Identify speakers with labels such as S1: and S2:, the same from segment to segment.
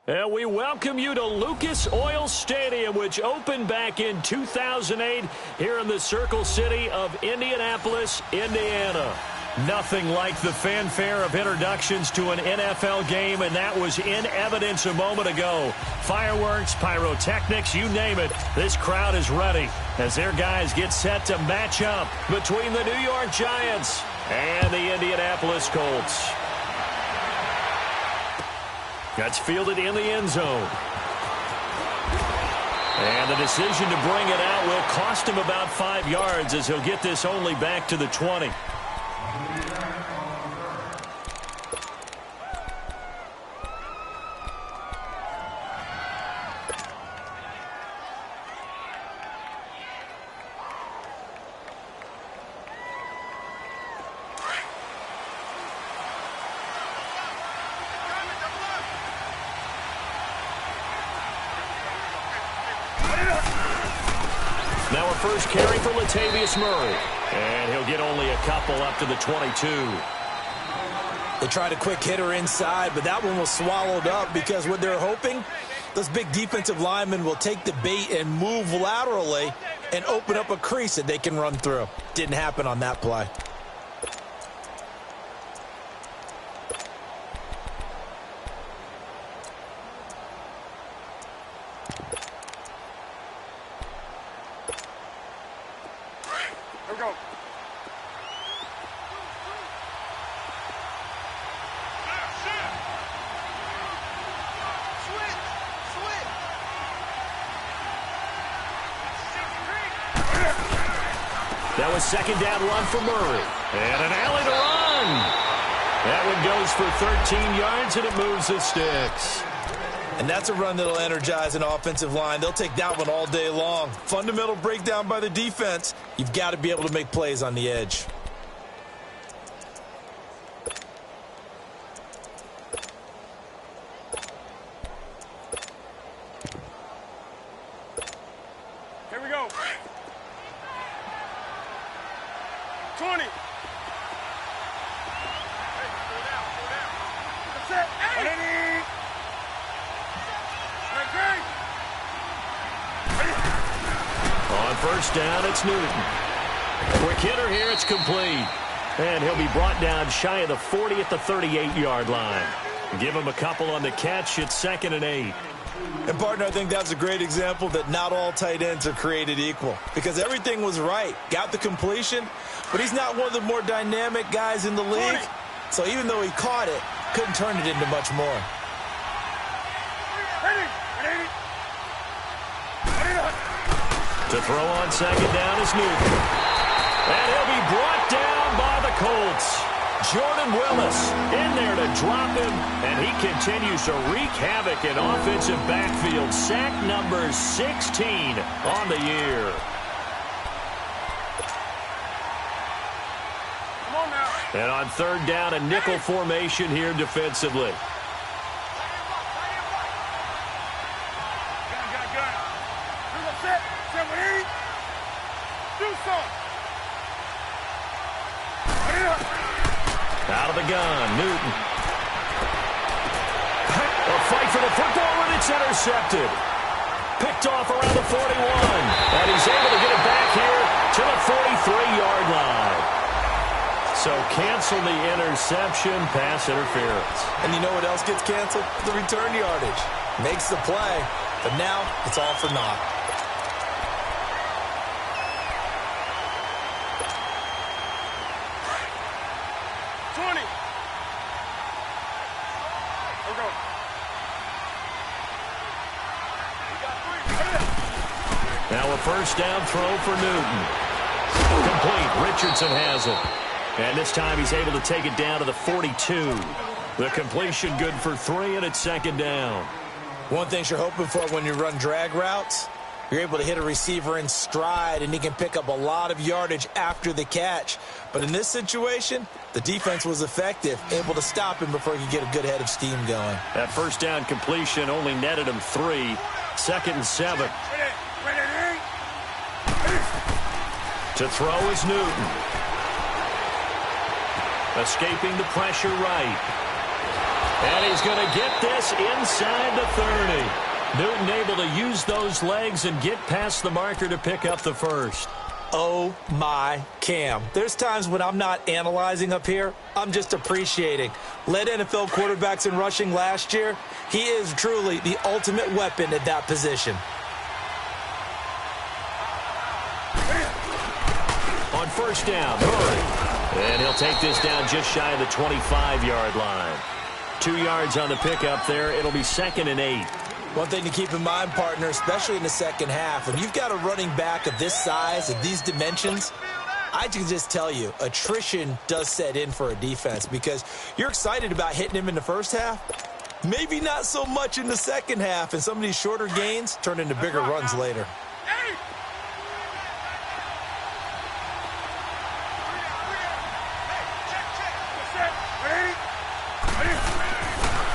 S1: And we welcome you to Lucas Oil Stadium, which opened back in 2008 here in the Circle City of Indianapolis, Indiana. Nothing like the fanfare of introductions to an NFL game, and that was in evidence a moment ago. Fireworks, pyrotechnics, you name it. This crowd is ready as their guys get set to match up between the New York Giants and the Indianapolis Colts. That's fielded in the end zone. And the decision to bring it out will cost him about 5 yards as he'll get this only back to the 20. Now a first carry for Latavius Murray. And he'll get only a couple up to the 22.
S2: They tried a quick hitter inside, but that one was swallowed up because what they're hoping, those big defensive linemen will take the bait and move laterally and open up a crease that they can run through. Didn't happen on that play.
S1: That was second down run for Murray. And an alley to run. That one goes for 13 yards, and it moves the sticks.
S2: And that's a run that'll energize an offensive line. They'll take that one all day long. Fundamental breakdown by the defense. You've got to be able to make plays on the edge.
S3: Here we go. 20. That's it.
S1: On first down, it's Newton. Quick hitter here, it's complete. And he'll be brought down shy of the 40 at the 38-yard line. Give him a couple on the catch. It's 2nd and 8.
S2: And, partner, I think that's a great example that not all tight ends are created equal because everything was right. Got the completion, but he's not one of the more dynamic guys in the league. So even though he caught it, couldn't turn it into much more.
S1: To throw on second down is Newton. And he'll be brought down by the Colts. Jordan Willis in there to drop him, and he continues to wreak havoc in offensive backfield. Sack number 16 on the year.
S3: Come on now.
S1: And on third down, a nickel formation here defensively. Out of the gun, Newton. A fight for the football, and it's intercepted. Picked off around the 41. And he's able to get it back here to the 43-yard line. So cancel the interception, pass interference.
S2: And you know what else gets canceled? The return yardage. Makes the play, but now it's all for naught.
S1: Now a first down throw for Newton. Complete. Richardson has it. And this time he's able to take it down to the 42. The completion good for 3, and it's 2nd down.
S2: One thing you're hoping for when you run drag routes, you're able to hit a receiver in stride, and he can pick up a lot of yardage after the catch. But in this situation, the defense was effective, able to stop him before he could get a good head of steam going.
S1: That first down completion only netted him 3. 2nd and 7. To throw is Newton. Escaping the pressure right. And he's going to get this inside the 30. Newton able to use those legs and get past the marker to pick up the first.
S2: Oh, my Cam. There's times when I'm not analyzing up here. I'm just appreciating. Led NFL quarterbacks in rushing last year. He is truly the ultimate weapon at that position.
S1: On first down, Murray. And he'll take this down just shy of the 25-yard line. 2 yards on the pickup there. It'll be 2nd and 8.
S2: One thing to keep in mind, partner, especially in the second half, when you've got a running back of this size and these dimensions, I can just tell you, attrition does set in for a defense because you're excited about hitting him in the first half. Maybe not so much in the second half, and some of these shorter gains turn into bigger runs later.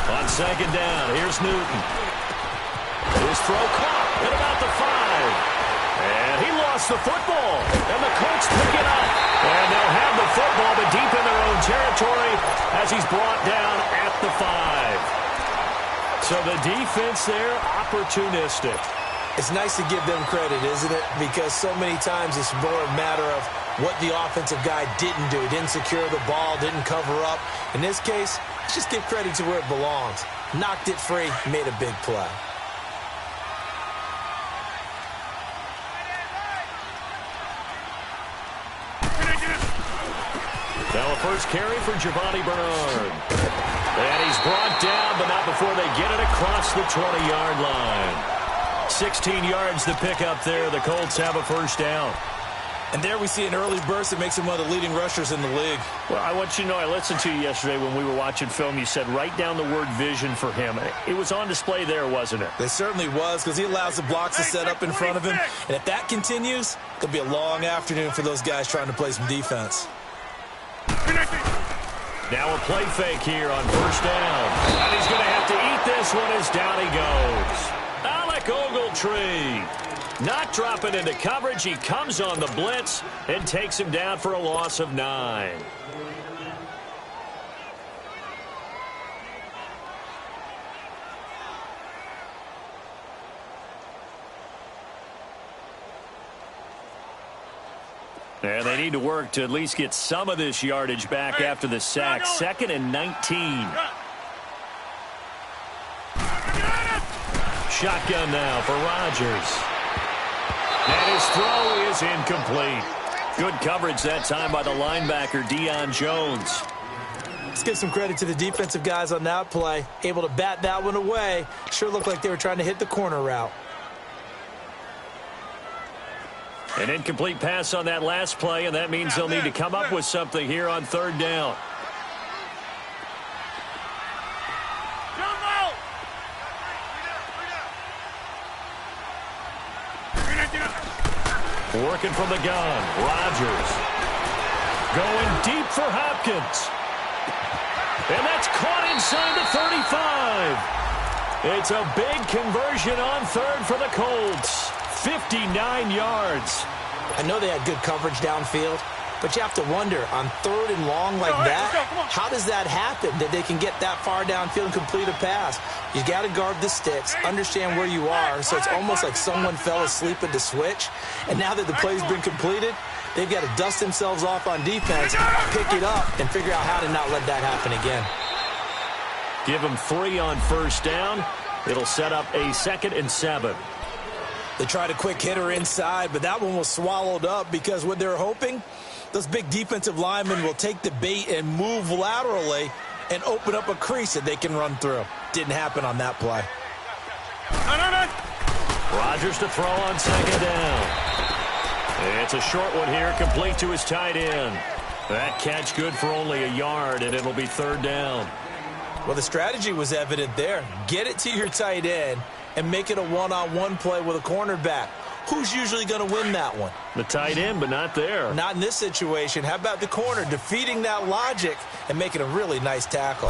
S1: On second down, here's Newton. His throw caught at about the 5. And he lost the football. And the Colts pick it up. And they'll have the football, but deep in their own territory as he's brought down at the 5. So the defense there, opportunistic.
S2: It's nice to give them credit, isn't it? Because so many times it's more a matter of what the offensive guy didn't do. He didn't secure the ball, didn't cover up. In this case, let's just give credit to where it belongs. Knocked it free, made a big play.
S1: Now a first carry for Giovanni Bernard. And he's brought down, but not before they get it across the 20-yard line. 16 yards to pick up there. The Colts have a first down.
S2: And there we see an early burst that makes him one of the leading rushers in the league.
S4: Well, I want you to know, I listened to you yesterday when we were watching film. You said write down the word vision for him. It was on display there, wasn't it?
S2: It certainly was, because he allows the blocks to set up in front of him. And if that continues, it'll be a long afternoon for those guys trying to play some defense.
S1: Now a play fake here on first down. And he's going to have to eat this one as down he goes. Alec Ogletree not dropping into coverage. He comes on the blitz and takes him down for a loss of 9. And they need to work to at least get some of this yardage back after the sack. 2nd and 19. Shotgun now for Rodgers. And his throw is incomplete. Good coverage that time by the linebacker, Deion Jones.
S2: Let's give some credit to the defensive guys on that play. Able to bat that one away. Sure looked like they were trying to hit the corner route.
S1: An incomplete pass on that last play, and that means they'll need to come up with something here on third down. Working from the gun, Rodgers. Going deep for Hopkins. And that's caught inside the 35. It's a big conversion on third for the Colts. 59 yards.
S2: I know they had good coverage downfield, but you have to wonder, on third and long like that, how does that happen, that they can get that far downfield and complete a pass? You got to guard the sticks, understand where you are, so it's almost like someone fell asleep at the switch, and now that the play's been completed, they've got to dust themselves off on defense, pick it up, and figure out how to not let that happen again.
S1: Give them 3 on first down. It'll set up a 2nd and 7.
S2: They tried a quick hitter inside, but that one was swallowed up because what they're hoping, those big defensive linemen will take the bait and move laterally and open up a crease that they can run through. Didn't happen on that play.
S1: Rodgers to throw on second down. It's a short one here, complete to his tight end. That catch good for only a yard, and it'll be third down.
S2: Well, the strategy was evident there. Get it to your tight end and make it a one-on-one play with a cornerback. Who's usually going to win that one?
S1: The tight end, but not there.
S2: Not in this situation. How about the corner defeating that logic and making a really nice tackle?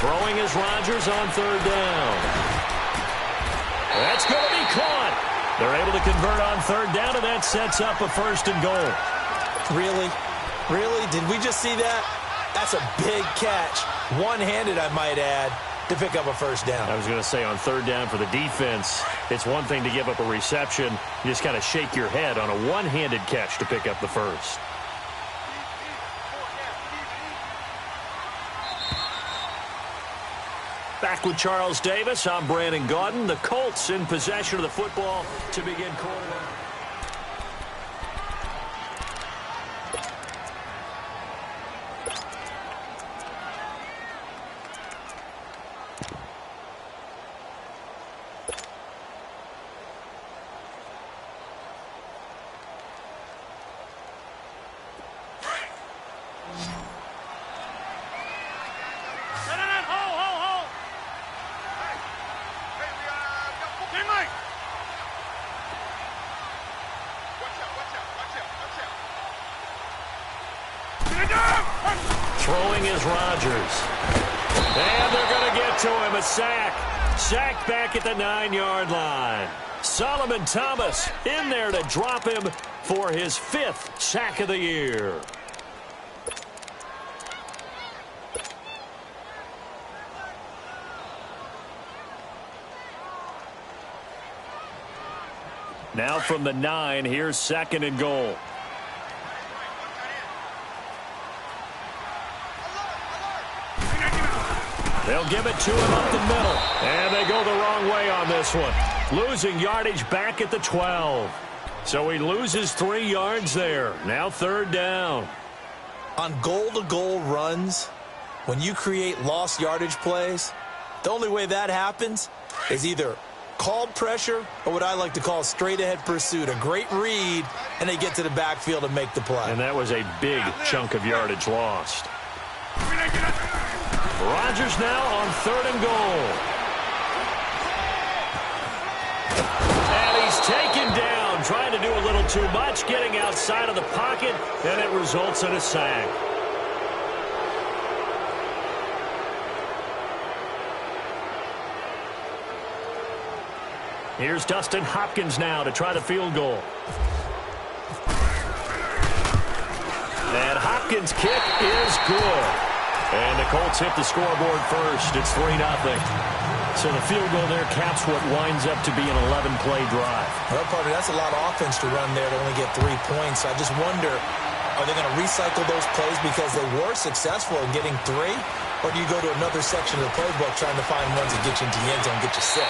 S1: Throwing is Rodgers on third down. That's going to be caught. They're able to convert on third down, and that sets up a 1st and goal.
S2: Really? Really? Did we just see that? That's a big catch, one-handed, I might add, to pick up a first down.
S4: I was going to say on third down for the defense, it's one thing to give up a reception. You just kind of shake your head on a one-handed catch to pick up the first. Back with Charles Davis, I'm Brandon Gaudin. The Colts in possession of the football to begin quarter. Throwing is Rodgers. And they're going to get to him. A sack. Sacked back at the 9-yard line. Solomon Thomas in there to drop him for his 5th sack of the year. Now from the 9, here's 2nd and goal. They'll give it to him up the middle. And they go the wrong way on this one. Losing yardage back at the 12. So he loses 3 yards there. Now 3rd down.
S2: On goal-to-goal runs, when you create lost yardage plays, the only way that happens is either called pressure or what I like to call straight-ahead pursuit. A great read, and they get to the backfield and make the play.
S4: And that was a big chunk of yardage lost. Rodgers now on 3rd and goal. And he's taken down, trying to do a little too much, getting outside of the pocket, and it results in a sack. Here's Dustin Hopkins now to try the field goal. And Hopkins' kick is good. And the Colts hit the scoreboard first. It's 3-0. So the field goal there caps what winds up to be an 11-play drive.
S2: Well, partner, that's a lot of offense to run there to only get 3 points. I just wonder, are they going to recycle those plays because they were successful in getting 3? Or do you go to another section of the playbook trying to find ones that get you into the end zone and get you 6?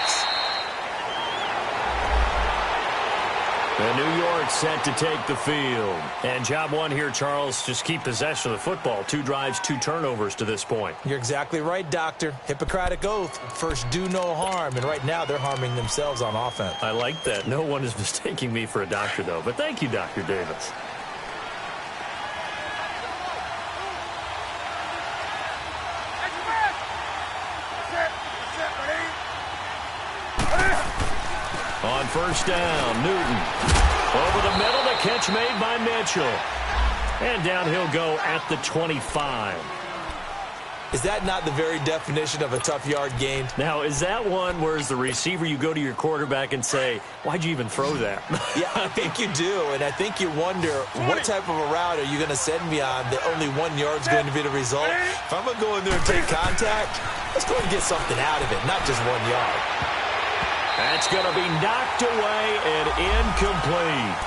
S4: And New York set to take the field. And job one here, Charles, just keep possession of the football. 2 drives, 2 turnovers to this point.
S2: You're exactly right, Doctor. Hippocratic oath. First, do no harm. And right now, they're harming themselves on offense.
S4: I like that. No one is mistaking me for a doctor, though. But thank you, Dr. Davis. On first down, Newton. Over the middle, the catch made by Mitchell. And down he'll go at the 25.
S2: Is that not the very definition of a tough yard gain?
S4: Now, is that one where as the receiver you go to your quarterback and say, why'd you even throw that?
S2: Yeah, I think you do. And I think you wonder, what type of a route are you going to send me on that only 1 yard's going to be the result? If I'm going to go in there and take contact, let's go and get something out of it, not just 1 yard.
S4: That's going to be knocked away and incomplete.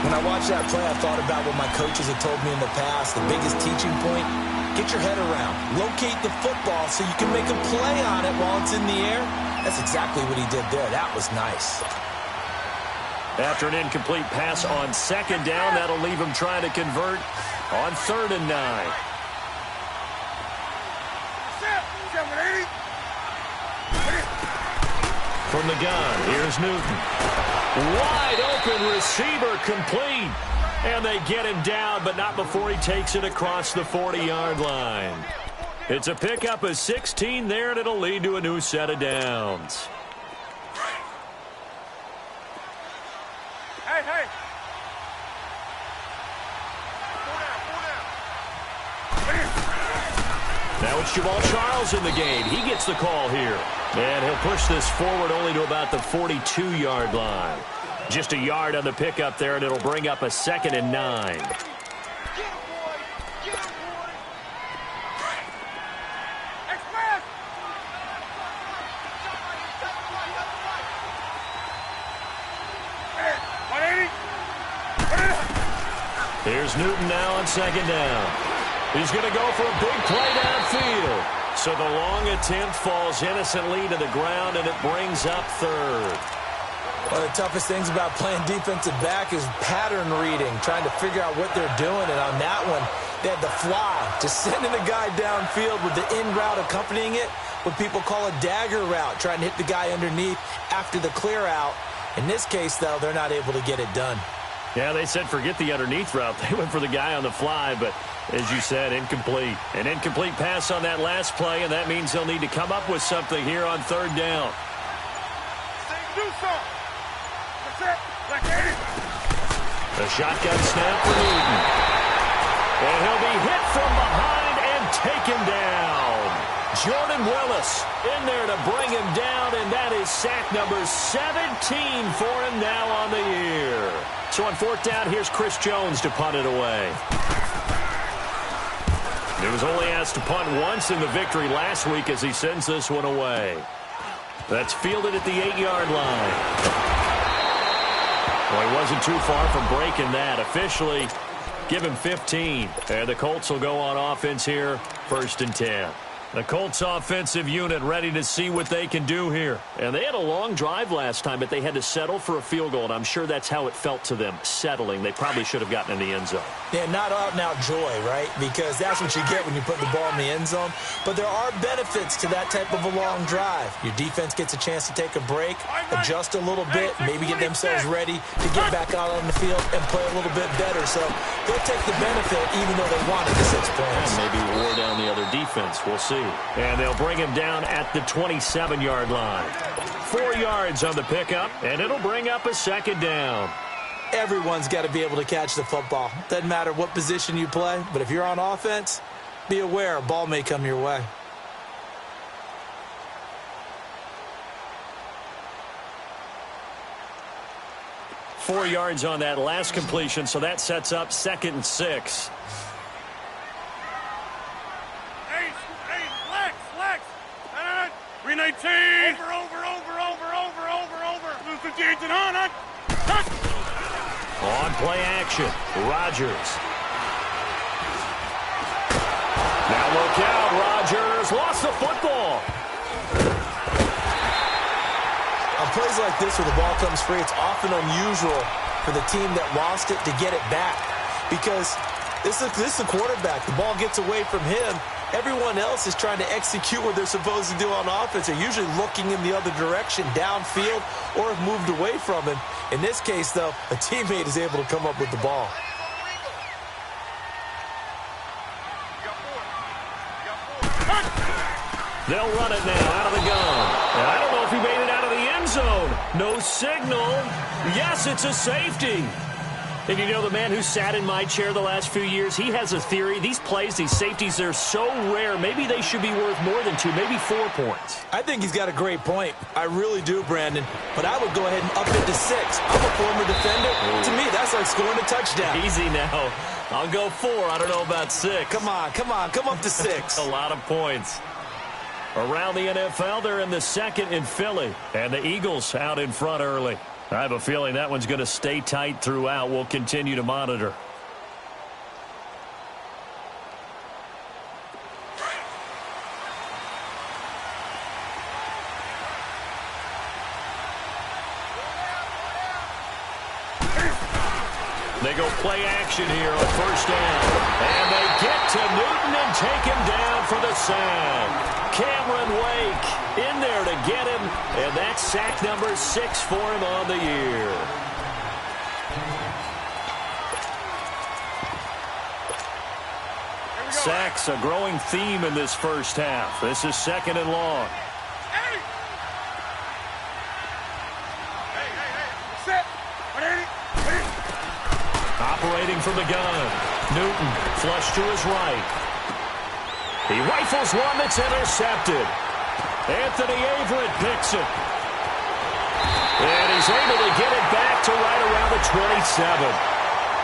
S2: When I watched that play, I thought about what my coaches had told me in the past. The biggest teaching point, get your head around. Locate the football so you can make a play on it while it's in the air. That's exactly what he did there. That was nice.
S4: After an incomplete pass on 2nd down, that'll leave him trying to convert on 3rd and 9. From the gun, here's Newton. Wide open receiver complete. And they get him down, but not before he takes it across the 40-yard line. It's a pickup of 16 there, and it'll lead to a new set of downs.
S3: Hey.
S4: Now it's Jamal Charles in the game. He gets the call here. And he'll push this forward only to about the 42-yard line. Just a yard on the pickup there, and it'll bring up a 2nd and 9.
S1: Here's Newton now on second down. He's going to go for a big play downfield. So the long attempt falls innocently to the ground, and it brings up third.
S2: One of the toughest things about playing defensive back is pattern reading, trying to figure out what they're doing. And on that one, they had the fly, just sending the guy downfield with the in route accompanying it, what people call a dagger route, trying to hit the guy underneath after the clear out. In this case, though, they're not able to get it done.
S1: Yeah, they said forget the underneath route. They went for the guy on the fly, but as you said, incomplete. An incomplete pass on that last play, and that means they'll need to come up with something here on third down.
S3: Do something. That's it. Like that.
S1: The shotgun snap for Newton. And he'll be hit from behind and taken down. Jordan Willis in there to bring him down, and that is sack number 17 for him now on the year. So on fourth down, here's Chris Jones to punt it away. He was only asked to punt once in the victory last week as he sends this one away. That's fielded at the 8-yard line. Well, he wasn't too far from breaking that. Officially, give him 15. And the Colts will go on offense here, 1st and 10. The Colts offensive unit ready to see what they can do here. And they had a long drive last time, but they had to settle for a field goal, and I'm sure that's how it felt to them, settling. They probably should have gotten in the end zone.
S2: Yeah, not out-and-out joy, right? Because that's what you get when you put the ball in the end zone. But there are benefits to that type of a long drive. Your defense gets a chance to take a break, adjust a little bit, maybe get themselves ready to get back out on the field and play a little bit better. So they'll take the benefit even though they wanted the 6 points.
S1: And maybe wore down the other defense. We'll see. And they'll bring him down at the 27-yard line. 4 yards on the pickup, and it'll bring up a 2nd down.
S2: Everyone's got to be able to catch the football. Doesn't matter what position you play, but if you're on offense, be aware a ball may come your way.
S1: Four yards on that last completion, so that sets up 2nd and 6.
S3: Lex. 319. Over. Lose 58 to on.
S1: On play action, Rodgers. Now look out, Rodgers lost the football.
S2: On plays like this where the ball comes free, it's often unusual for the team that lost it to get it back. Because this is the quarterback. The ball gets away from him. Everyone else is trying to execute what they're supposed to do on offense. They're usually looking in the other direction, downfield, or have moved away from him. In this case, though, a teammate is able to come up with the ball.
S1: They'll run it now out of the gun. And I don't know if he made it out of the end zone. No signal. Yes, it's a safety. And you know, the man who sat in my chair the last few years, he has a theory. These plays, these safeties, they're so rare. Maybe they should be worth more than 2, maybe 4 points.
S2: I think he's got a great point. I really do, Brandon. But I would go ahead and up it to 6. I'm a former defender. To me, that's like scoring a touchdown.
S1: Easy now. I'll go 4. I don't know about 6.
S2: Come on. Come up to 6.
S1: A lot of points. Around the NFL, they're in the 2nd in Philly. And the Eagles out in front early. I have a feeling that one's going to stay tight throughout. We'll continue to monitor. They go play action here on 1st down. And they get to Newton and take him down for the sack. Cameron Wake in there to get him. And that's sack number 6 for him on the year. Sacks, a growing theme in this first half. This is 2nd and long. Operating from the gun. Newton flush to his right. He rifles one that's intercepted. Anthony Averett picks it. And he's able to get it back to right around the 27.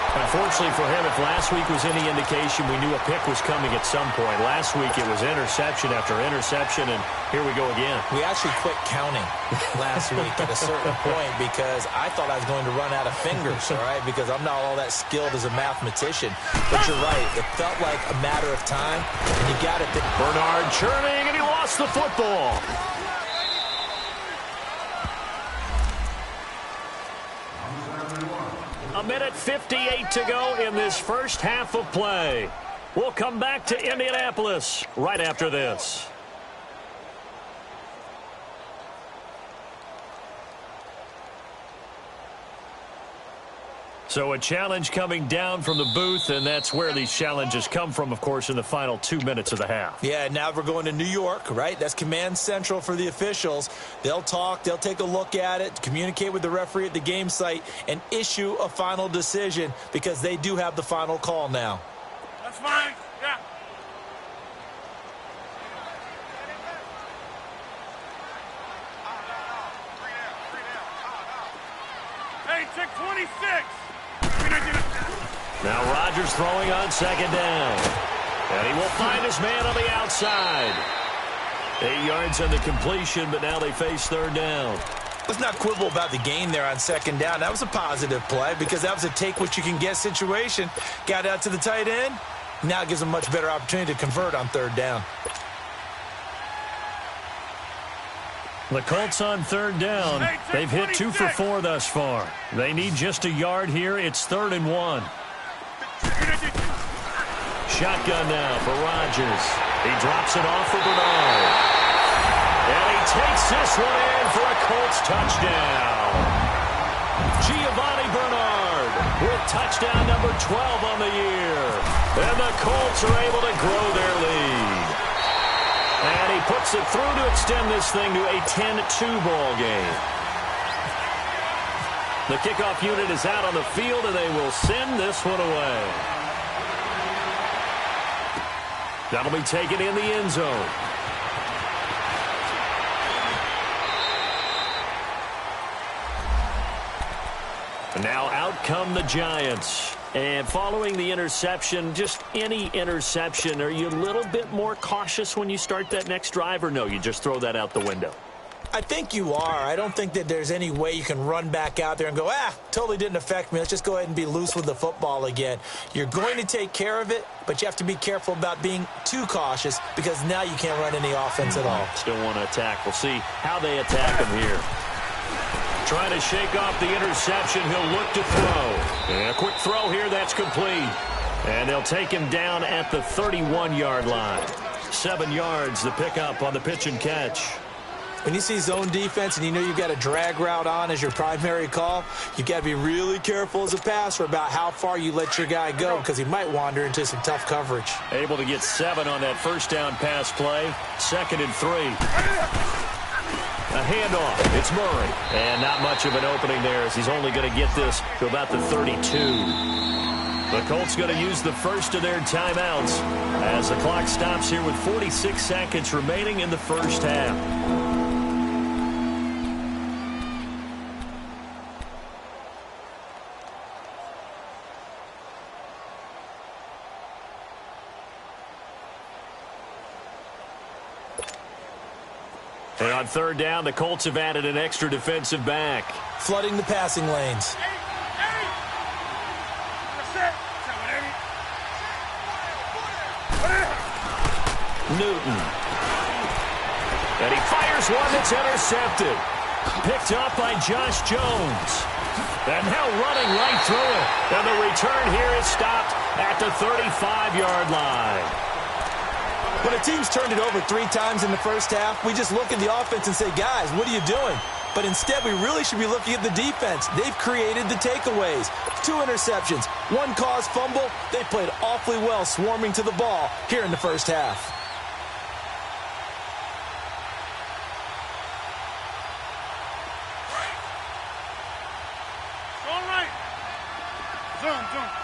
S1: Unfortunately for him, if last week was any indication, we knew a pick was coming at some point. Last week it was interception after interception, and here we go again.
S2: We actually quit counting last week at a certain point because I thought I was going to run out of fingers, all right, because I'm not all that skilled as a mathematician. But you're right. It felt like a matter of time, and you got it.
S1: Bernard churning, and he lost the football. A minute 58 to go in this first half of play. We'll come back to Indianapolis right after this. So a challenge coming down from the booth, and that's where these challenges come from, of course, in the final 2 minutes of the half.
S2: Yeah, now we're going to New York, right? That's command central for the officials. They'll talk, they'll take a look at it, communicate with the referee at the game site, and issue a final decision because they do have the final call now.
S3: That's fine. Yeah. Hey, check 26.
S1: Now Rodgers throwing on second down. And he will find his man on the outside. 8 yards on the completion, but now they face third down.
S2: Let's not quibble about the gain there on second down. That was a positive play because that was a take-what-you-can-get situation. Got out to the tight end. Now it gives them a much better opportunity to convert on third down.
S1: The Colts on third down. They've hit 2 for 4 thus far. They need just a yard here. It's 3rd and 1. Shotgun now for Rodgers. He drops it off for Bernard. And he takes this one in for a Colts touchdown. Giovanni Bernard with touchdown number 12 on the year. And the Colts are able to grow their lead. And he puts it through to extend this thing to a 10-2 ball game. The kickoff unit is out on the field, and they will send this one away. That'll be taken in the end zone. And now out come the Giants. And following the interception, just any interception, are you a little bit more cautious when you start that next drive, or no, you just throw that out the window?
S2: I think you are. I don't think that there's any way you can run back out there and go, totally didn't affect me. Let's just go ahead and be loose with the football again. You're going to take care of it, but you have to be careful about being too cautious because now you can't run any offense at all.
S1: Still want to attack. We'll see how they attack him here. Trying to shake off the interception. He'll look to throw. And a quick throw here. That's complete. And they'll take him down at the 31-yard line. 7 yards, the pickup on the pitch and catch.
S2: When you see zone defense and you know you've got a drag route on as your primary call, you've got to be really careful as a passer about how far you let your guy go because he might wander into some tough coverage.
S1: Able to get 7 on that first down pass play. 2nd and 3. A handoff. It's Murray. And not much of an opening there as he's only going to get this to about the 32. The Colts going to use the first of their timeouts as the clock stops here with 46 seconds remaining in the first half. And on third down, the Colts have added an extra defensive back.
S2: Flooding the passing lanes.
S1: Newton. And he fires one that's intercepted. Picked up by Josh Jones. And now running right through it. And the return here is stopped at the 35-yard line.
S2: When a team's turned it over 3 times in the first half, we just look at the offense and say, guys, what are you doing? But instead, we really should be looking at the defense. They've created the takeaways. 2 interceptions, 1 caused fumble. They played awfully well swarming to the ball here in the first half.
S3: All right. Zone.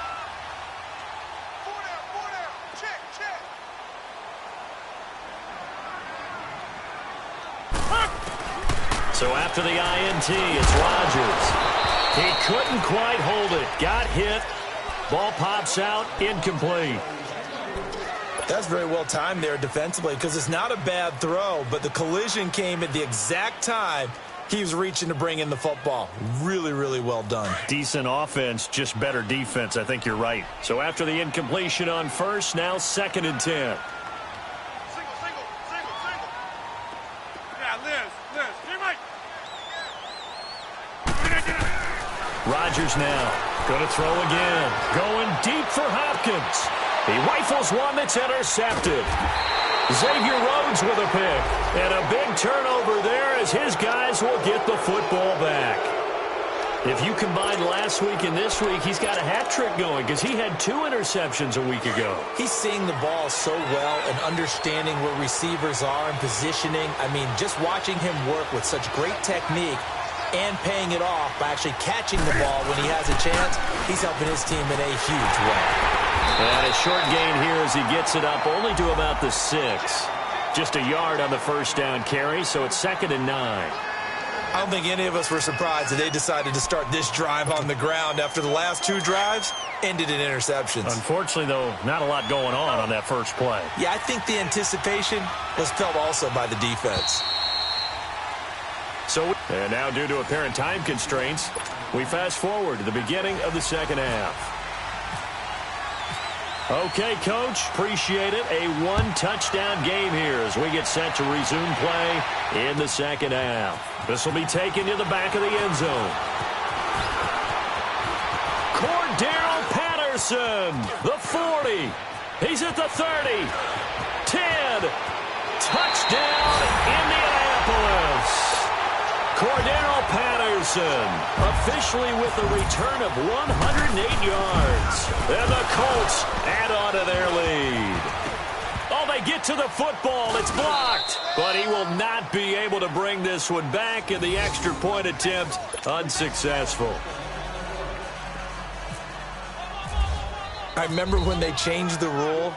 S1: So after the INT, it's Rodgers. He couldn't quite hold it. Got hit. Ball pops out, incomplete.
S2: That's very well timed there defensively because it's not a bad throw, but the collision came at the exact time he was reaching to bring in the football. Really, really well done.
S1: Decent offense, just better defense. I think you're right. So after the incompletion on first, now 2nd and 10.
S3: Single. Yeah, Liz, here, Mike.
S1: Rodgers now going to throw again. Going deep for Hopkins. He rifles one that's intercepted. Xavier Rhodes with a pick. And a big turnover there as his guys will get the football back. If you combine last week and this week, he's got a hat trick going because he had 2 interceptions a week ago.
S2: He's seeing the ball so well and understanding where receivers are and positioning. I mean, just watching him work with such great technique and paying it off by actually catching the ball when he has a chance, he's helping his team in a huge way.
S1: And a short gain here as he gets it up only to about the 6. Just a yard on the first down carry, so it's 2nd and 9.
S2: I don't think any of us were surprised that they decided to start this drive on the ground after the last 2 drives ended in interceptions.
S1: Unfortunately, though, not a lot going on that first play.
S2: Yeah, I think the anticipation was felt also by the defense.
S1: And now, due to apparent time constraints, we fast forward to the beginning of the second half. Okay, Coach, appreciate it. A 1-touchdown game here as we get set to resume play in the second half. This will be taken to the back of the end zone. Cordero Patterson, the 40. He's at the 30. 10. Touchdown, Indianapolis. Cordero Patterson officially with a return of 108 yards. And the Colts add on to their lead. Oh, they get to the football. It's blocked. But he will not be able to bring this one back, and the extra point attempt unsuccessful.
S2: I remember when they changed the rule,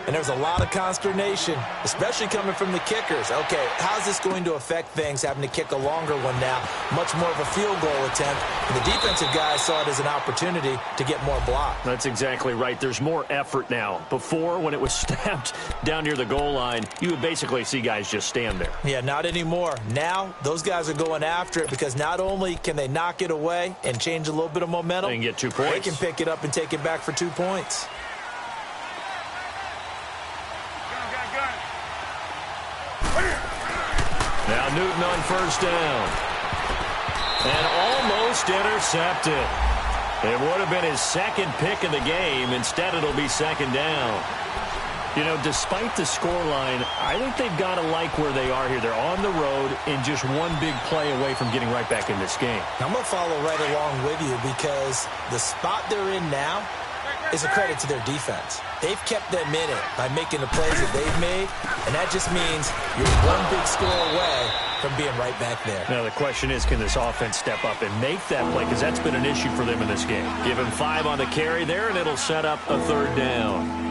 S2: and there was a lot of consternation, especially coming from the kickers. Okay, how's this going to affect things, having to kick a longer one now? Much more of a field goal attempt. And the defensive guys saw it as an opportunity to get more block.
S1: That's exactly right. There's more effort now. Before, when it was snapped down near the goal line, you would basically see guys just stand there.
S2: Yeah, not anymore. Now, those guys are going after it because not only can they knock it away and change a little bit of momentum,
S1: they can get 2 points.
S2: They can pick it up and take it back for 2 points.
S1: Now Newton on first down. And almost intercepted. It would have been his 2nd pick of the game. Instead, it'll be 2nd down. You know, despite the scoreline, I think they've got to like where they are here. They're on the road and just one big play away from getting right back in this game.
S2: I'm going to follow right along with you because the spot they're in now is a credit to their defense. They've kept them in it by making the plays that they've made, and that just means you're one big score away from being right back there.
S1: Now, the question is, can this offense step up and make that play? Because that's been an issue for them in this game. Give him 5 on the carry there, and it'll set up a 3rd down.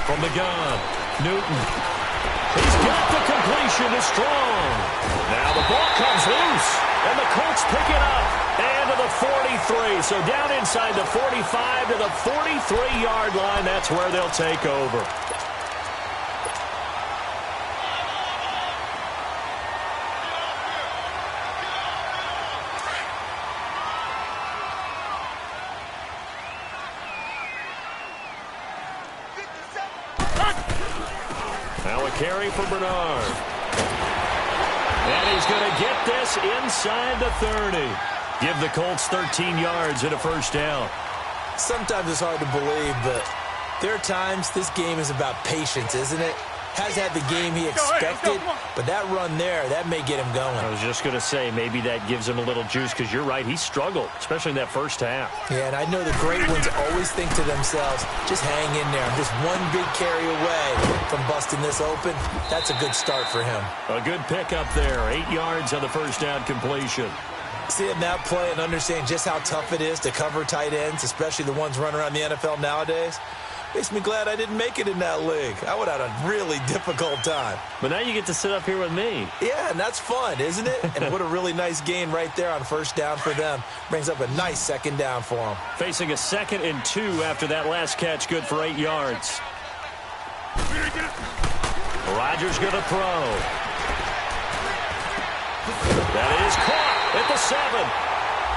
S1: From the gun, Newton. He's got the completion to Strong. Now the ball comes loose, and the Colts pick it up. And to the 43. So down inside the 45 to the 43-yard line. That's where they'll take over. Now a carry for Bernard. And he's going to get this inside the 30. Give the Colts 13 yards and a 1st down.
S2: Sometimes it's hard to believe, but there are times this game is about patience, isn't it? Has had the game he expected, but that run there, that may get him going.
S1: I was just going to say, maybe that gives him a little juice, because you're right, he struggled, especially in that first half.
S2: Yeah, and I know the great ones always think to themselves, just hang in there. I'm just one big carry away from busting this open. That's a good start for him.
S1: A good pickup there, 8 yards on the 1st down completion.
S2: Seeing that play and understanding just how tough it is to cover tight ends, especially the ones running around the NFL nowadays, makes me glad I didn't make it in that league. I would have had a really difficult time.
S1: But now you get to sit up here with me.
S2: Yeah, and that's fun, isn't it? And what a really nice gain right there on first down for them. Brings up a nice second down for them.
S1: Facing a 2nd and 2 after that last catch, good for 8 yards. Rodgers going to throw. That is caught at the 7.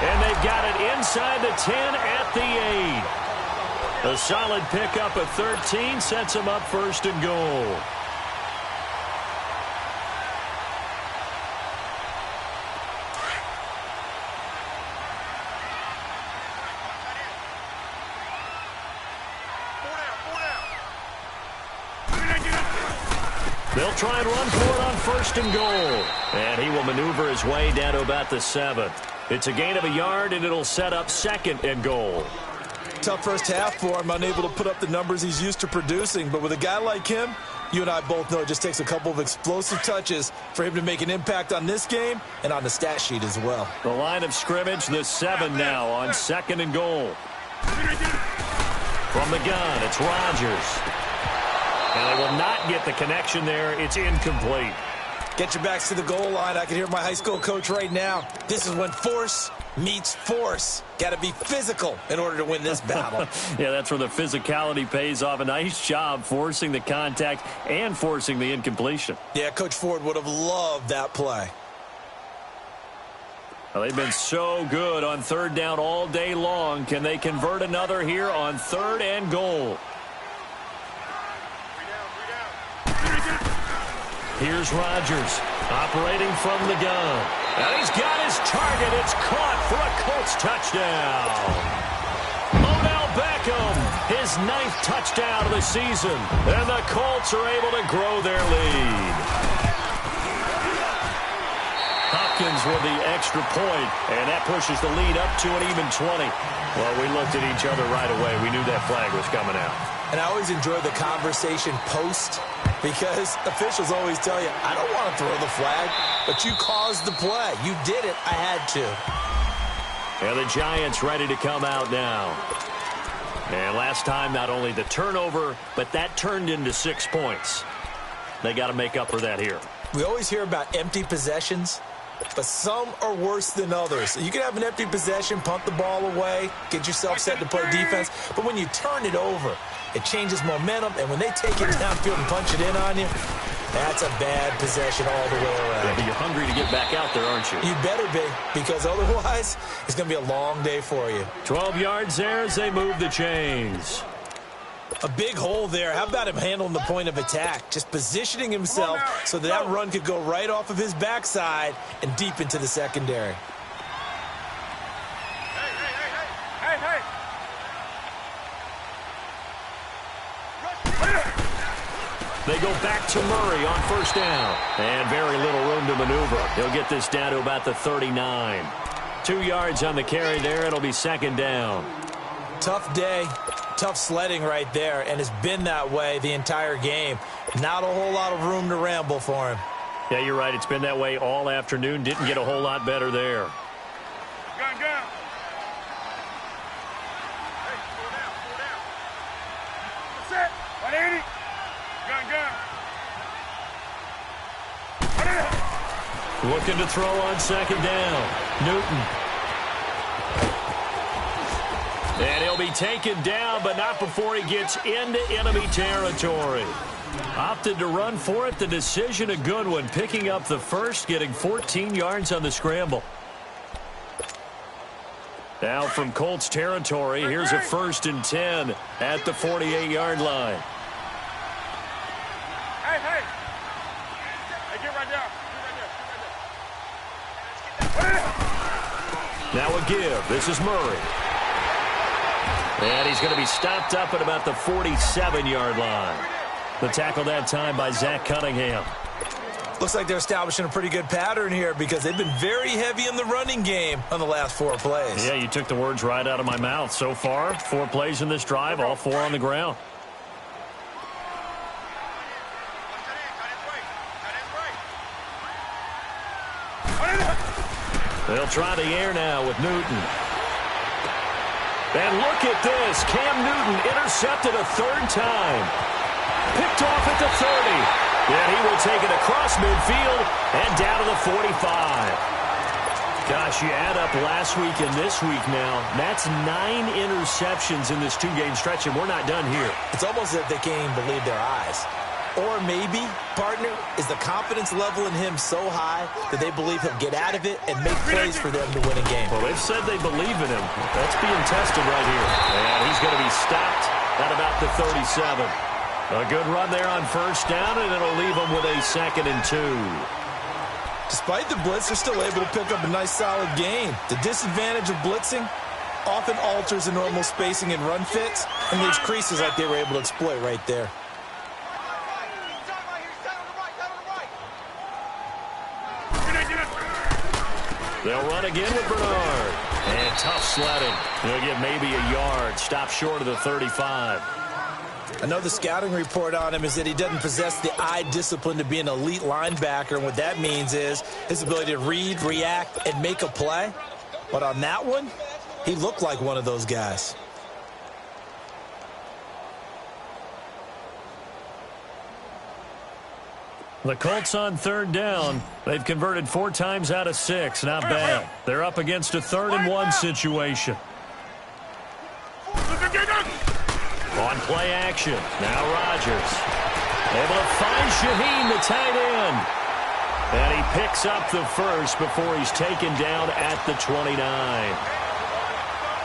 S1: And they've got it inside the 10 at the 8. A solid pickup of 13 sets them up 1st and goal. They'll try and run for it on 1st and goal. And he will maneuver his way down to about the 7. It's a gain of a yard, and it'll set up 2nd and goal.
S2: Tough first half for him, unable to put up the numbers he's used to producing. But with a guy like him, you and I both know it just takes a couple of explosive touches for him to make an impact on this game and on the stat sheet as well.
S1: The line of scrimmage, the 7 now on 2nd and goal. From the gun, it's Rodgers. And they will not get the connection there. It's incomplete.
S2: Get your backs to the goal line. I can hear my high school coach right now. This is when force meets force. Got to be physical in order to win this battle.
S1: Yeah, that's where the physicality pays off. A nice job forcing the contact and forcing the incompletion.
S2: Yeah, Coach Ford would have loved that play.
S1: Well, they've been so good on 3rd down all day long. Can they convert another here on 3rd and goal? Here's Rodgers operating from the gun. And he's got his target. It's caught for a Colts touchdown. Odell Beckham, his 9th touchdown of the season. And the Colts are able to grow their lead. Hopkins with the extra point, and that pushes the lead up to an even 20. Well, we looked at each other right away. We knew that flag was coming out.
S2: And I always enjoy the conversation post because officials always tell you, I don't want to throw the flag, but you caused the play. You did it. I had to.
S1: And the Giants ready to come out now. And last time, not only the turnover, but that turned into 6 points. They got to make up for that here.
S2: We always hear about empty possessions, but some are worse than others. You can have an empty possession, punt the ball away, get yourself set to play defense, but when you turn it over, it changes momentum, and when they take it downfield and punch it in on you, that's a bad possession all the way around.
S1: Yeah, but you're hungry to get back out there, aren't you?
S2: You better be, because otherwise it's going to be a long day for you.
S1: 12 yards there as they move the chains.
S2: A big hole there. How about him handling the point of attack? Just positioning himself so that run could go right off of his backside and deep into the secondary.
S3: Hey.
S1: They go back to Murray on 1st down. And very little room to maneuver. He'll get this down to about the 39. 2 yards on the carry there. It'll be 2nd down.
S2: Tough day. Tough sledding right there, and it's been that way the entire game. Not a whole lot of room to ramble for him.
S1: Yeah, you're right. It's been that way all afternoon. Didn't get a whole lot better there.
S3: Gun. Hey, slow down. That's it. 180. Gun.
S1: Looking to throw on 2nd down. Newton. And he'll be taken down, but not before he gets into enemy territory. Opted to run for it. The decision a good one. Picking up the first, getting 14 yards on the scramble. Now from Colts territory, here's a 1st and 10 at the 48-yard line.
S3: Hey, get right down.
S1: Now a give. This is Murray. And he's going to be stopped up at about the 47-yard line. The tackle that time by Zach Cunningham.
S2: Looks like they're establishing a pretty good pattern here because they've been very heavy in the running game on the last 4 plays.
S1: Yeah, you took the words right out of my mouth. So far, 4 plays in this drive, all 4 on the ground. They'll try the air now with Newton. And look at this. Cam Newton intercepted a third time. Picked off at the 30. And he will take it across midfield and down to the 45. Gosh, you add up last week and this week now. That's 9 interceptions in this two-game stretch, and we're not done here.
S2: It's almost as if they can't even believe their eyes. Or maybe, partner, is the confidence level in him so high that they believe he'll get out of it and make plays for them to win a game.
S1: Well, they've said they believe in him. That's being tested right here. And he's going to be stopped at about the 37. A good run there on first down, and it'll leave them with a 2nd and 2.
S2: Despite the blitz, they're still able to pick up a nice, solid gain. The disadvantage of blitzing often alters the normal spacing and run fits and leaves creases like they were able to exploit right there.
S1: They'll run again with Bernard. And tough sledding. They'll get maybe a yard. Stop short of the 35.
S2: Another scouting report on him is that he doesn't possess the eye discipline to be an elite linebacker. And what that means is his ability to read, react, and make a play. But on that one, he looked like one of those guys.
S1: The Colts on third down. They've converted 4 times out of 6. Not bad. They're up against a 3rd and 1 situation. On play action. Now Rodgers. Able to find Shaheen, the tight end. And he picks up the first before he's taken down at the 29.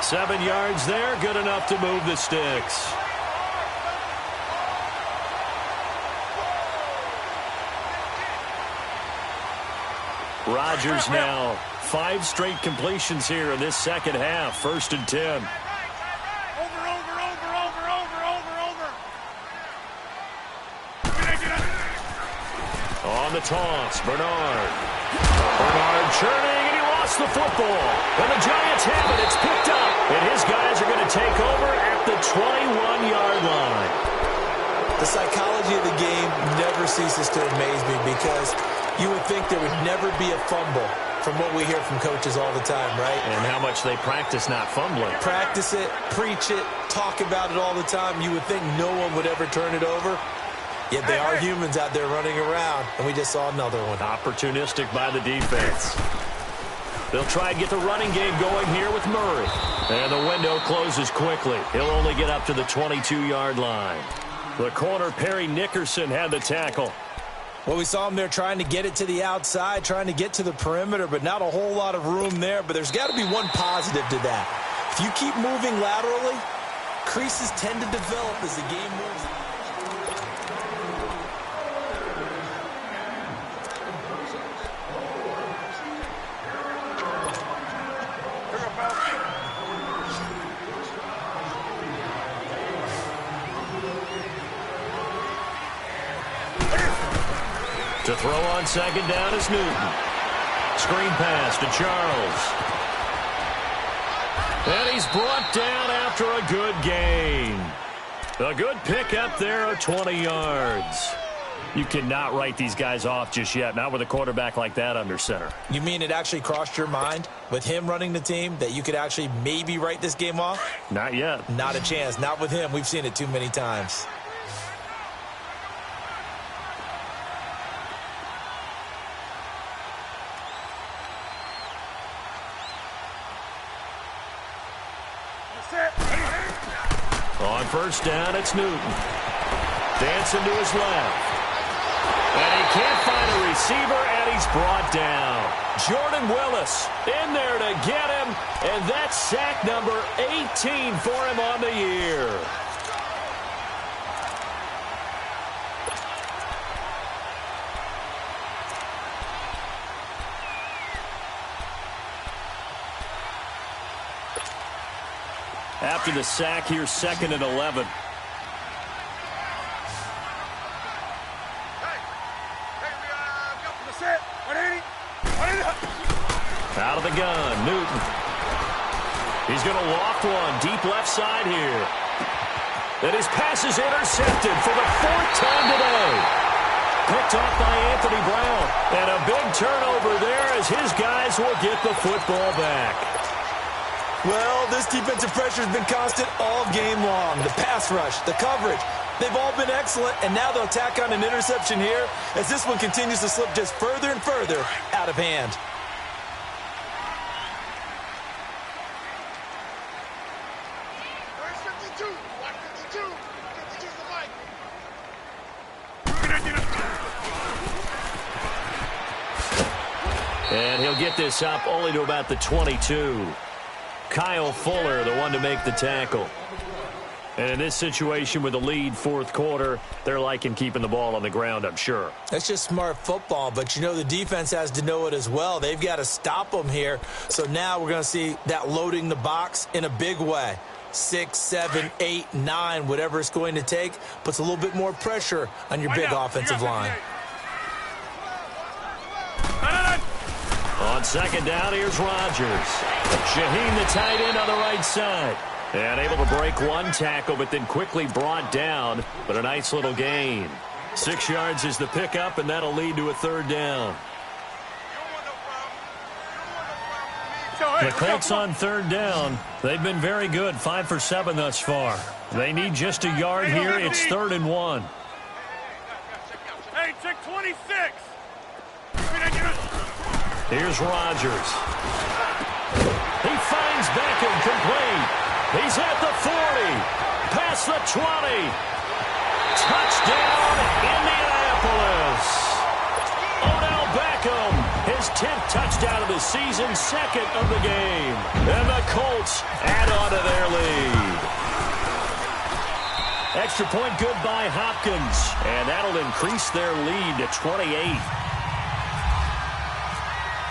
S1: 7 yards there. Good enough to move the sticks. Rodgers now 5 straight completions here in this second half. 1st and 10. On the toss, Bernard. Bernard churning, and he lost the football. And the Giants have it. It's picked up. And his guys are going to take over at the 21-yard line.
S2: The psychology of the game never ceases to amaze me because you would think there would never be a fumble from what we hear from coaches all the time, right?
S1: And how much they practice not fumbling.
S2: Practice it, preach it, talk about it all the time. You would think no one would ever turn it over. Yet they are humans out there running around, and we just saw another one.
S1: Opportunistic by the defense. They'll try and get the running game going here with Murray. And the window closes quickly. He'll only get up to the 22-yard line. The corner, Perry Nickerson, had the tackle.
S2: Well, we saw him there trying to get it to the outside, trying to get to the perimeter, but not a whole lot of room there. But there's got to be one positive to that. If you keep moving laterally, creases tend to develop as the game moves.
S1: To throw on second down is Newton. Screen pass to Charles. And he's brought down after a good gain. A good pick up there of 20 yards. You cannot write these guys off just yet, not with a quarterback like that under center.
S2: You mean it actually crossed your mind with him running the team that you could actually maybe write this game off?
S1: Not yet.
S2: Not a chance. Not with him. We've seen it too many times.
S1: On first down, it's Newton. Dancing to his left. And he can't find a receiver, and he's brought down. Jordan Willis in there to get him, and that's sack number 18 for him on the year. After the sack, here's 2nd and 11. Out of the gun, Newton. He's going to loft one deep left side here. And his pass is intercepted for the 4th time today. Picked off by Anthony Brown. And a big turnover there as his guys will get the football back.
S2: Well, this defensive pressure has been constant all game long. The pass rush, the coverage, they've all been excellent, and now they'll tack on an interception here as this one continues to slip just further and further out of hand.
S1: And he'll get this up only to about the 22. Kyle Fuller, the one to make the tackle. And in this situation with the lead fourth quarter, they're liking keeping the ball on the ground, I'm sure.
S2: That's just smart football, but you know the defense has to know it as well. They've got to stop them here. So now we're going to see that loading the box in a big way. 6, 7, 8, 9, whatever it's going to take, puts a little bit more pressure on your big offensive line.
S1: On second down, here's Rodgers. Shaheen, the tight end, on the right side. And able to break one tackle, but then quickly brought down. But a nice little gain. 6 yards is the pickup, and that'll lead to a third down. The Colts on third down. They've been very good, 5 for 7 thus far. They need just a yard here. It's 3rd and 1.
S3: Hey, check 26.
S1: Here's Rodgers. He finds Beckham complete. He's at the 40. Past the 20. Touchdown, Indianapolis. Odell Beckham, his 10th touchdown of the season, 2nd of the game. And the Colts add on to their lead. Extra point good by Hopkins. And that'll increase their lead to 28.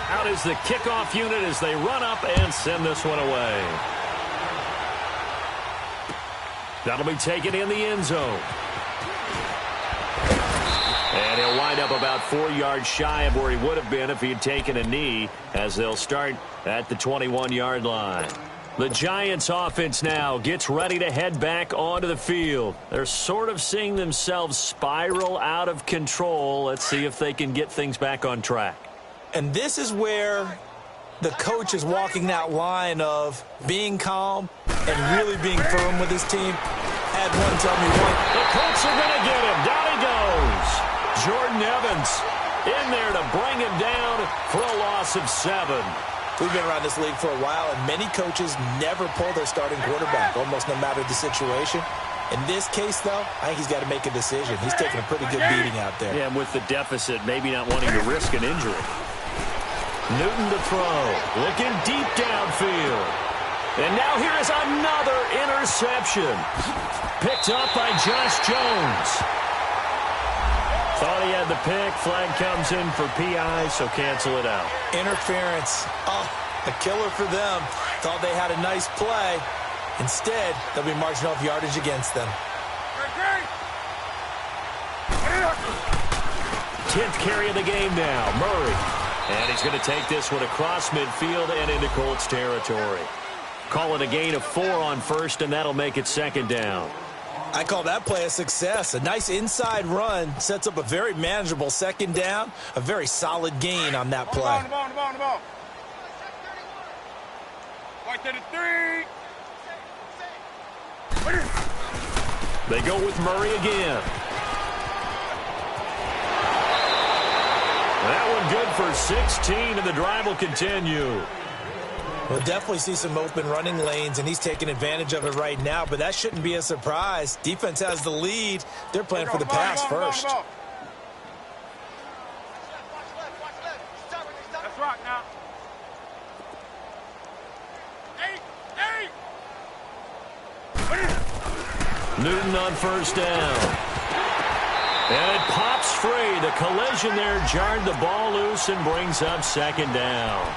S1: Out is the kickoff unit as they run up and send this one away. That'll be taken in the end zone. And he'll wind up about 4 yards shy of where he would have been if he had taken a knee, as they'll start at the 21-yard line. The Giants offense now gets ready to head back onto the field. They're sort of seeing themselves spiral out of control. Let's see if they can get things back on track.
S2: And this is where the coach is walking that line of being calm and really being firm with his team. Had one tell me one.
S1: The Colts are going to get him. Down he goes. Jordan Evans in there to bring him down for a loss of 7.
S2: We've been around this league for a while, and many coaches never pull their starting quarterback, almost no matter the situation. In this case, though, I think he's got to make a decision. He's taking a pretty good beating out there.
S1: Yeah, and with the deficit, maybe not wanting to risk an injury. Newton to throw, looking deep downfield. And now here is another interception. Picked up by Josh Jones. Thought he had the pick. Flag comes in for PI, so cancel it out.
S2: Interference. Oh, a killer for them. Thought they had a nice play. Instead, they'll be marching off yardage against them.
S1: 10th carry of the game now, Murray. And he's going to take this one across midfield and into Colts territory. Call it a gain of 4 on first, and that'll make it 2nd down.
S2: I call that play a success. A nice inside run sets up a very manageable 2nd down. A very solid gain on that play.
S3: The ball. Right to the 3.
S1: They go with Murray again. That one good for 16, and the drive will continue.
S2: We'll definitely see some open running lanes, and he's taking advantage of it right now, but that shouldn't be a surprise. Defense has the lead. They're playing for the pass first.
S3: That's right now.
S1: Newton on first down. And it pops free. The collision there jarred the ball loose and brings up 2nd down.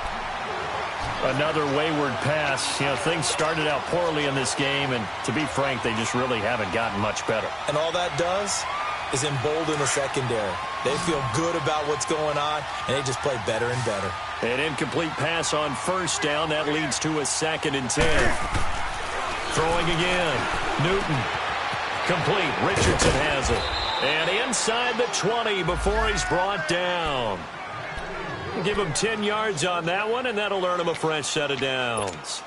S1: Another wayward pass. You know, things started out poorly in this game, and to be frank, they just really haven't gotten much better.
S2: And all that does is embolden the secondary. They feel good about what's going on, and they just play better and better.
S1: An incomplete pass on first down. That leads to a 2nd and 10. Throwing again. Newton. Complete. Richardson has it. And inside the 20 before he's brought down. Give him 10 yards on that one, and that'll earn him a fresh set of downs.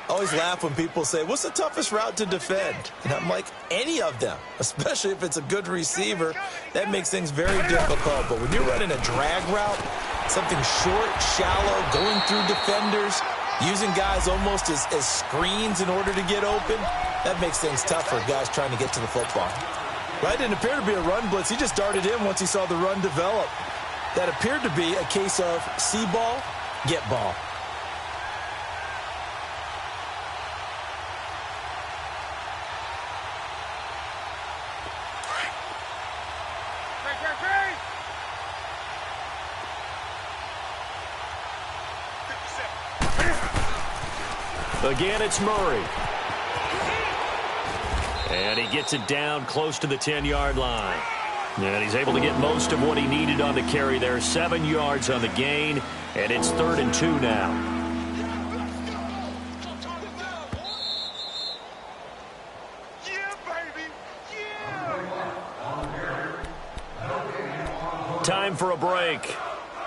S2: I always laugh when people say, what's the toughest route to defend? And I'm like, any of them, especially if it's a good receiver. That makes things very difficult. But when you're running a drag route, something short, shallow, going through defenders, using guys almost as screens in order to get open, that makes things tough for guys trying to get to the football. Right, didn't appear to be a run blitz. He just darted in once he saw the run develop. That appeared to be a case of see ball, get ball.
S1: Again, it's Murray. And he gets it down close to the 10-yard line. And he's able to get most of what he needed on the carry there. 7 yards on the gain, and it's 3rd and 2 now. Time for a break.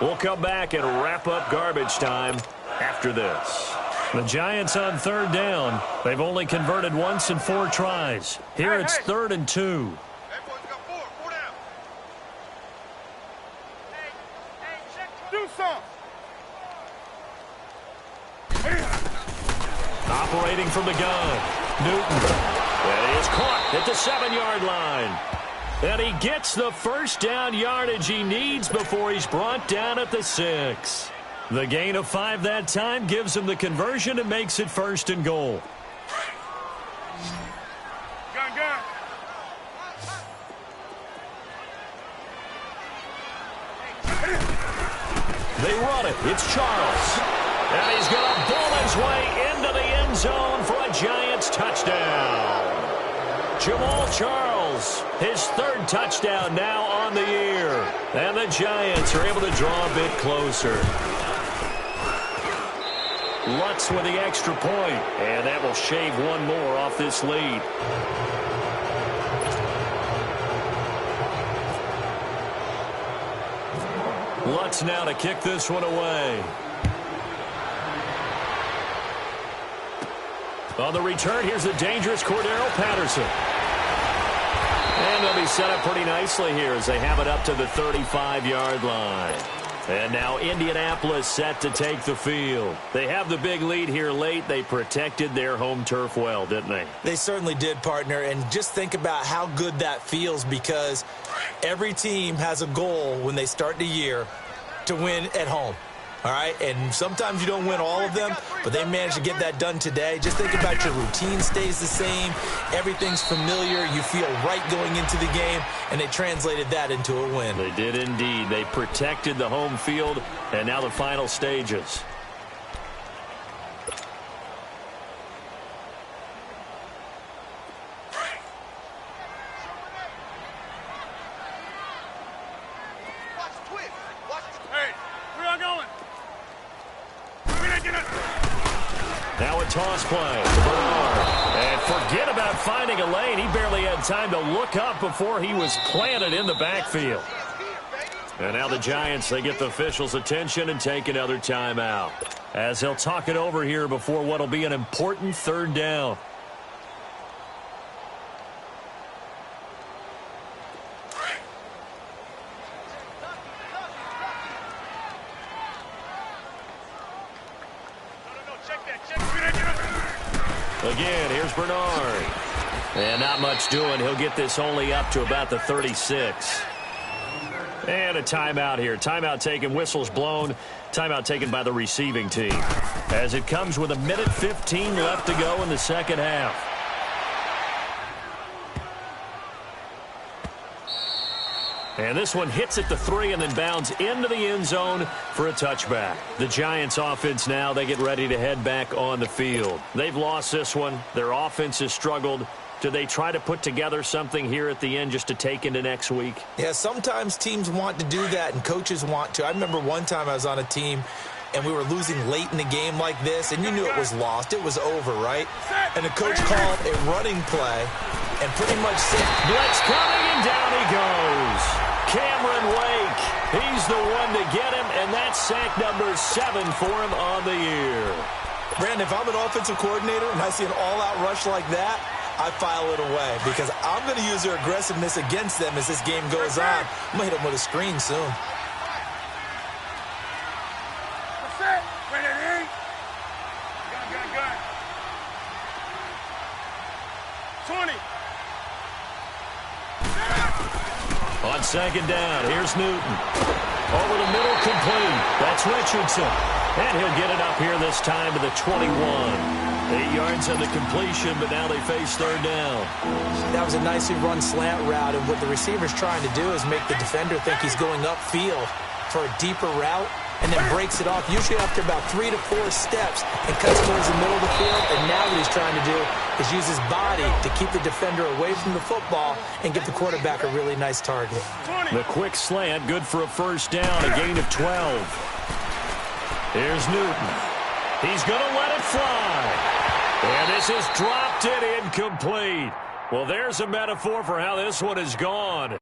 S1: We'll come back and wrap up garbage time after this. The Giants on 3rd down. They've only converted once in 4 tries. Here it's 3rd and 2.
S3: Everyone's got 4 down. Do something.
S1: Operating from the gun. Newton. That is caught at the 7-yard line. And he gets the first down yardage he needs before he's brought down at the 6. The gain of 5 that time gives him the conversion and makes it 1st and goal.
S3: Gun.
S1: They run it. It's Charles. And he's going to bull his way into the end zone for a Giants touchdown. Jamal Charles, his 3rd touchdown now on the year. And the Giants are able to draw a bit closer. Lutz with the extra point, and that will shave 1 more off this lead. Lutz now to kick this one away. On the return, here's the dangerous Cordero Patterson. And they'll be set up pretty nicely here as they have it up to the 35-yard line. And now Indianapolis set to take the field. They have the big lead here late. They protected their home turf well, didn't they?
S2: They certainly did, partner. And just think about how good that feels, because every team has a goal when they start the year to win at home. All right, and sometimes you don't win all of them, but they managed to get that done today. Just think about your routine stays the same. Everything's familiar. You feel right going into the game, and they translated that into a win.
S1: They did indeed. They protected the home field, and now the final stages. Now a toss play to Bernard. And forget about finding a lane. He barely had time to look up before he was planted in the backfield. And now the Giants, they get the officials' attention and take another timeout, as they'll talk it over here before what will be an important 3rd down. Again, here's Bernard. And not much doing. He'll get this only up to about the 36. And a timeout here. Timeout taken, whistles blown. Timeout taken by the receiving team, as it comes with 1:15 left to go in the second half. And this one hits at the 3 and then bounds into the end zone for a touchback. The Giants offense now, they get ready to head back on the field. They've lost this one. Their offense has struggled. Do they try to put together something here at the end just to take into next week?
S2: Yeah, sometimes teams want to do that and coaches want to. I remember one time I was on a team and we were losing late in the game like this, and you knew it was lost. It was over, right? And the coach called a running play and pretty much said,
S1: blitz coming, and down he goes. Cameron Wake, he's the one to get him, and that's sack number 7 for him on the year.
S2: Brandon, if I'm an offensive coordinator and I see an all-out rush like that, I file it away because I'm going to use their aggressiveness against them as this game goes on. I'm going to hit them with a screen soon.
S3: Gun. 20.
S1: On second down, here's Newton. Over the middle, complete. That's Richardson. And he'll get it up here this time to the 21. 8 yards on the completion, but now they face third down.
S2: That was a nicely run slant route, and what the receiver's trying to do is make the defender think he's going upfield for a deeper route, and then breaks it off, usually after about 3 to 4 steps, and cuts towards the middle of the field. And now what he's trying to do is use his body to keep the defender away from the football and give the quarterback a really nice target.
S1: The quick slant, good for a first down, a gain of 12. Here's Newton. He's going to let it fly. And this is dropped it incomplete. Well, there's a metaphor for how this one is gone.